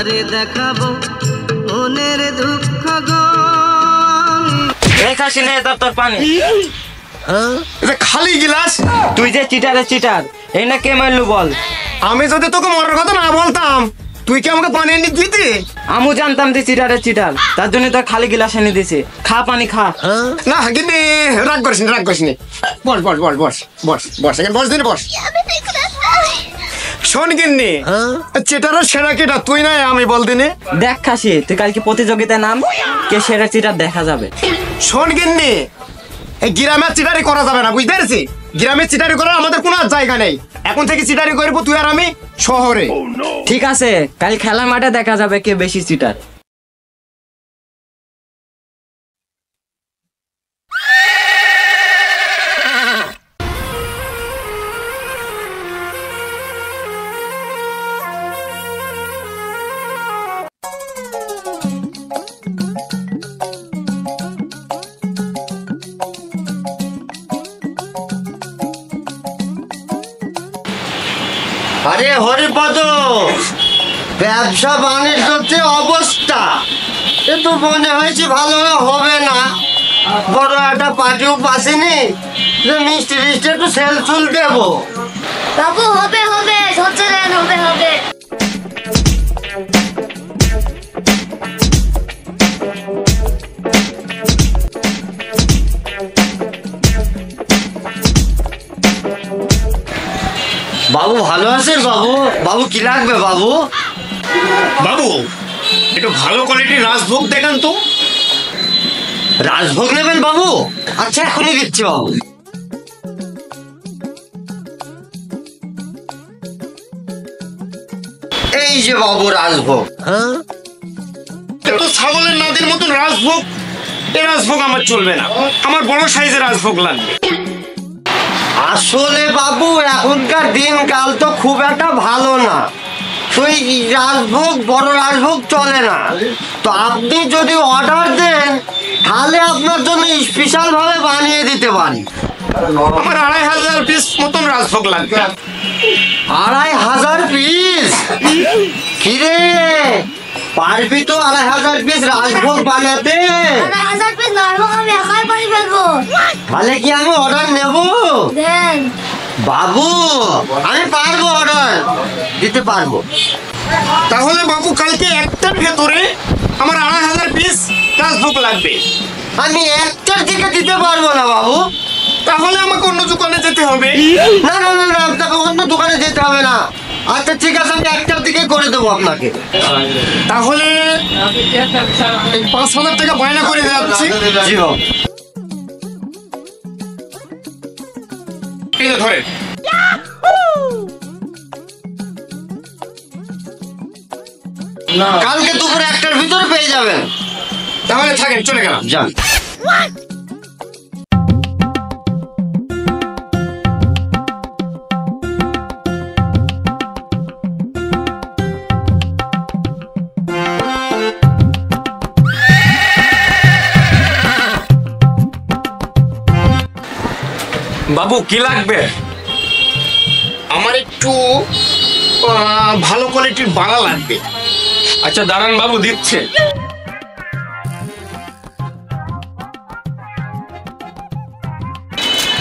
কারে দেখাবো মনের দুঃখ গো। এই খাসি নে তোর পানি। এটা খালি গিলাস। তুই যে চিটারের চিটার, এই না কে মারলু বল? আমি যদি তোকে মরার কথা না বলতাম তুই কি আমাকে পানি এনে দিতি? আমু জানতাম তুই চিটারের চিটার, তার জন্য তোর খালি গিলাস এনে দিছি। খা পানি খা। না গিন্নি রাগ করিস নি, রাগ করিস নি। বস বস বস বস বস বস এখানে বস দিন বস। শোন গিন্নি, চিটারের সেরা কেটা তুই না আমি বল দিনে। দেখ খাসি, তুই কালকে প্রতিযোগিতায় নাম, কে সেরা চিটার দেখা যাবে। শোন গিন্নি, এই গ্রামের চিটারি করা যাবে না, বুঝতে পেরেছি? গ্রামের চিটারি করার আমাদের কোনো জায়গা নেই। এখন থেকে চিটারি করবো তুই আর আমি শহরে। ঠিক আছে, কাল খেলার মাঠে দেখা যাবে কে বেশি চিটার। আরে হরিপদ, ব্যবসা বাণিজ্যতে অবস্থা এ তো মনে হয়েছে ভালো হবে না। বড় একটা পার্টিও পাসেনি, মিষ্টি টিষ্টি একটু সেল সুল দেবো। বাবু হবে হবে, ধৈর্য নেন, হবে হবে। বাবু ভালো আছেন বাবু? বাবু কি লাগবে বাবু? বাবু একটু ভালো কোয়ালিটির রাজভোগ দেখান তো। রাজভোগ নেবেন বাবু? আচ্ছা এখনই দিচ্ছি বাবু। এই যে বাবু রাজভোগ। এত ছাগলের নাদের মতন রাজভোগ, এই রাজভোগ আমার চলবে না, আমার বড় সাইজের রাজভোগ লাগবে। আসলে বাবু এখনকার দিনকাল তো খুব একটা ভালো না, তুই রাজভোগ বড় রাজভোগ চলে না। তো আপনি যদি অর্ডার দেন তাহলে আপনার জন্য স্পেশাল ভাবে বানিয়ে দিতে পারি। আমার 2500 পিস মতন রাজভোগ লাগবে। 2500 পিস? কিরে পারবি তো 2500 পিস রাজভোগ বানাতে? 1000 পিস নরমাল আমি একাই পারি ফেলবো। তাহলে কি আমি অর্ডার নেব? দেন বাবু আমি পারবো, অর্ডার দিতে পারবো। তাহলে বাবু কালকে একটার ভেতরে আমার 2500 পিস রাজভোগ লাগবে। আমি একটার দিকে দিতে পারবো না বাবু। তাহলে আমাকে অন্য দোকানে যেতে হবে। না না না না, আপনাকে অন্য দোকানে যেতে হবে না। আচ্ছা ঠিক আছে, আমি একটার দিকে করে দেবো আপনাকে। তাহলে 5000 টাকা বায়না করে যাচ্ছি। জি বাবু। এই যে ধরে। কালকে দুপুরে একটার ভিতরে পেয়ে যাবেন। তাহলে থাকেন, চলে গেলাম। যান। বাবু কি লাগবে? আমার একটু ভালো কোয়ালিটির বালা লাগবে। আচ্ছা দাঁড়ান বাবু, দিচ্ছে।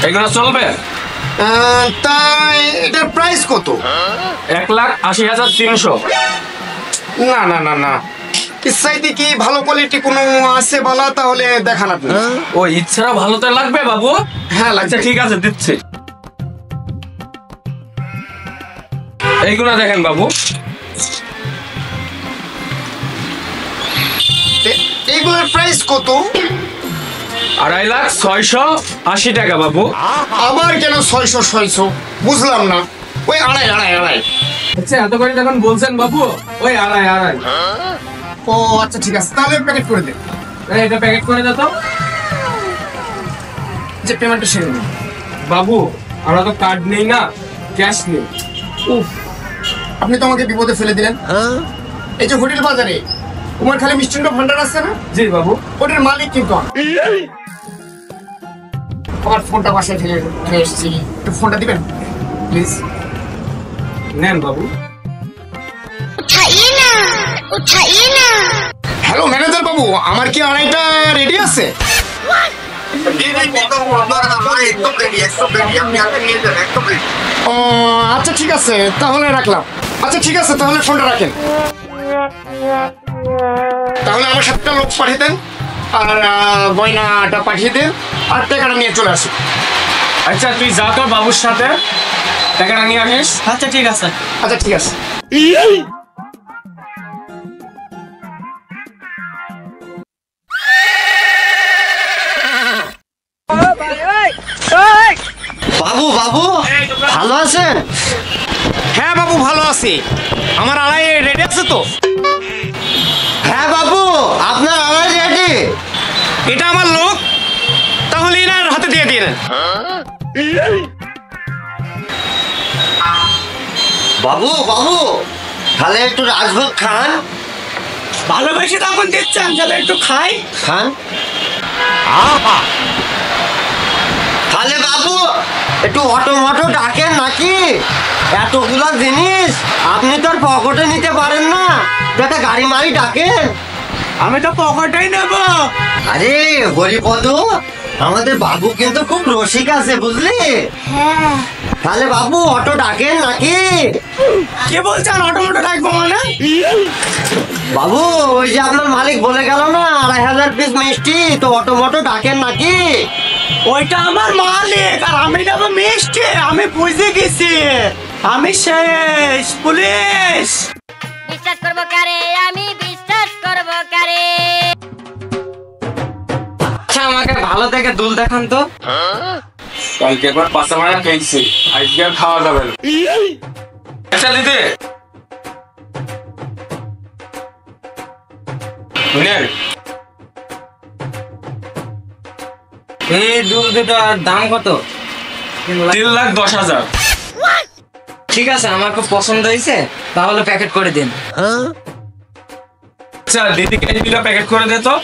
এগুলো চলবে? তাই এটার প্রাইস কত? 1,80,300। না না না না, এর সাইডে কি ভালো কোয়ালিটি কোনো আছে বালা? তাহলে দেখান আপনি। ও ইচ্ছারা ভালোতে লাগবে বাবু? হ্যাঁ আচ্ছা লাগছে। ঠিক আছে, দিচ্ছে। এইগুলো দেখেন বাবু। এইগুলোর প্রাইস কত? 2,06,80 টাকা বাবু। আবার কেন 600 বুঝলাম না। ওই আড়াই আড়াই আড়াই। আচ্ছা এত করে যখন বলছেন বাবু, ওই আড়াই আড়াই। ও আচ্ছা ঠিক আছে, তাহলে প্যাকেট করে দেন। এটা প্যাকেট করে দাও তো। যে পেমেন্টটা সেরে নিন। বাবু আমরা তো কার্ড নেই না, ক্যাশ নেই। উফ, আপনি তো আমাকে বিপদে ফেলে দিলেন। এই যে হোটেল বাজারে কুমার খালি মিষ্টান্ন ভান্ডার আছে না? জি বাবু। ওটার মালিক কিন্তু আমার ফোনটা বাসায় ফেলে এসেছি, একটু ফোনটা দিবেন প্লিজ। নেন বাবু। উঠাইয়ে না। उठाइए ना। হ্যালো ম্যানেজার বাবু, আমার কি আড়াইটা রেডি আছে? ও আচ্ছা ঠিক আছে, তাহলে রাখলাম। আচ্ছা ঠিক আছে, তাহলে ফোনটা রাখেন। তাহলে আমার সাথে লোক পাঠিয়ে দেন, আর গয়নাটা পাঠিয়ে দেন, আর টাকাটা নিয়ে চলে আসুন। আচ্ছা তুই যা তোর বাবুর সাথে টাকাটা নিয়ে আসিস। আচ্ছা ঠিক আছে। আচ্ছা ঠিক আছে। বাবু বাবু ভালো আছেন? হ্যাঁ বাবু ভালো আছি, আমার আড়াই রেডি আছে তো? হ্যাঁ বাবু, আপনার আওয়াজ রেডি। এটা আমার লোক, তাহলে এনার হাতে দিয়ে দিন। বাবু বাবু তাহলে একটু রাজভোগ খান। ভালোবেসে তখন দিচ্ছেন, তাহলে একটু খাই। খান। তাহলে বাবু একটু অটো মটো ডাকেন নাকি? এতগুলা জিনিস আপনি তো আর পকেটে নিতে পারেন না, একটা গাড়ি মারি ডাকেন। আমি তো পকেটেই নেবো। আরে হরিপদ, আমাদের বাবু কিন্তু খুব রসিক আছে বুঝলি। হ্যাঁ তাহলে বাবু অটো ডাকেন নাকি? কে বলছেন অটোমেটো ডাকবো মানে? বাবু ওই যে আপনার মালিক বলে গেল না 2,500 পিস মিষ্টি, তো অটো মটো ডাকেন নাকি? ওইটা আমার মালিক, আর আমি নেবো মিষ্টি। আমি বুঝে গেছি, আমি শেষ পুলিশ। বিশ্বাস করব কারে, আমি বিশ্বাস করব কারে। আচ্ছা আমাকে ভালো থেকে দুল দেখান তো। কালকে একবার পাশা মারা খেয়েছি, আজকে আর খাওয়া যাবে না। আচ্ছা দিদি নেন। এই দুল দুটার দাম কত? 3,10,000। ঠিক আছে, আমার খুব পছন্দ হয়েছে, তাহলে প্যাকেট করে দিন। আচ্ছা দিদিকে দিল প্যাকেট করে দে তো।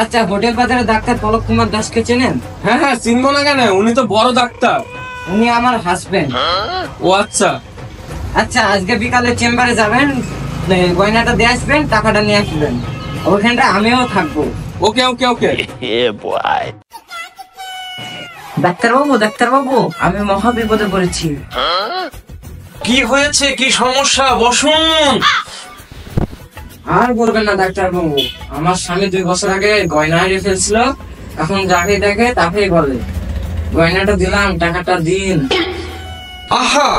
আচ্ছা হোটেল বাজারে ডাক্তার পলক কুমার দাসকে চেনেন? হ্যাঁ হ্যাঁ চিনবো না কেন, উনি তো বড় ডাক্তার। উনি আমার হাজবেন্ড। ও আচ্ছা। আচ্ছা আজকে বিকালে চেম্বারে যাবেন, গয়নাটা দিয়ে আসবেন, টাকাটা নিয়ে আসবেন। ওখানটা আমিও থাকবো। ওকে ওকে ওকে। ডাক্তারবাবু আমি মহা বিপদে পড়েছি। কি হয়েছে, কি সমস্যা, বসুন। আর বলবেন না ডাক্তারবাবু, আমার স্বামী 2 বছর আগে গয়না হারিয়ে ফেলছিল। এখন যাকে দেখে তাকেই বলে গয়নাটা দিলাম, টাকাটা দিন। আহা,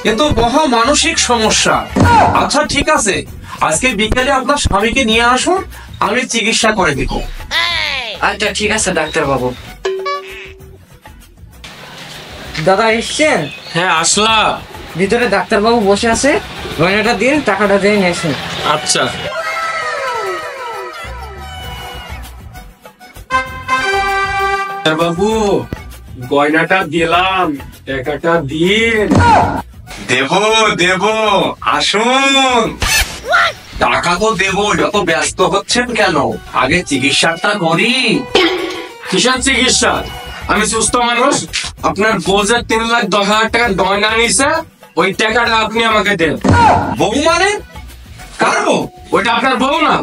এ তো মহা মানসিক সমস্যা। আচ্ছা ঠিক আছে, আজকে বিকেলে আপনার স্বামীকে নিয়ে আসুন, আমি চিকিৎসা করে দিব। আচ্ছা ঠিক আছে ডাক্তারবাবু। দাদা এসছেন? হ্যাঁ আসলাম। ভিতরে ডাক্তারবাবু বসে আছে, গয়নাটা দিন, টাকাটা দিয়ে নিয়েছেন। আচ্ছা বাবু, গয়নাটা দিলাম, টাকাটা দিন। দেব আসুন। টাকা তো দেবো, যত ব্যস্ত হচ্ছেন কেন, আগে চিকিৎসাটা করি। কিসের চিকিৎসা? আমি সুস্থ মানুষ, আপনার বউ যে 3,10,000 টাকার গয়না নিছে, ওই টাকাটা আপনি আমাকে দেন। বউ মানে কার বউ? ওইটা আপনার বউ না।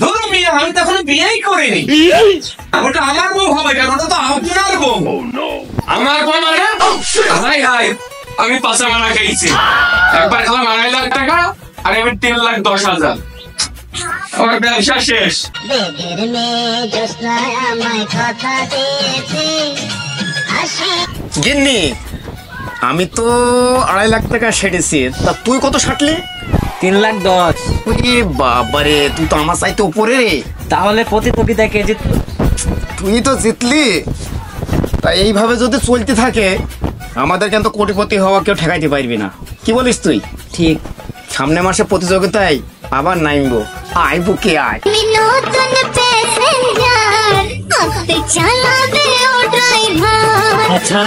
ধরুন মিয়া, আমি তো এখনো বিয়েই করিনি। ওটা আমার বউ হবে কেন? ওটা তো আপনার বউ। আমার বউ মানে? হাই হাই, আমি পাশা মারা খেয়েছি। একবার খেলাম 2,500,000 টাকা, আর এবার 3,10,000। আমার ব্যবসা শেষ। গিন্নি, আমি তো 2.5 লাখ টাকা সেটেছি, তা তুই কত সাটলি? 3,10,000। ওরে বাবারে, তুই তো আমার চাইতে উপরে রে। তাহলে প্রতিযোগিতায় কে জিতলো? তুই তো জিতলি। তা এইভাবে যদি চলতে থাকে, আমাদের কিন্তু কোটিপতি হওয়া কেউ ঠেকাইতে পারবি না। কি বলিস তুই? ঠিক। সামনে মাসে প্রতিযোগিতায় আবার নামবো। আয় বুকে আয়। নতুন প্যাসেঞ্জার, আপনি চালাবে ও ড্রাইভার। আচ্ছা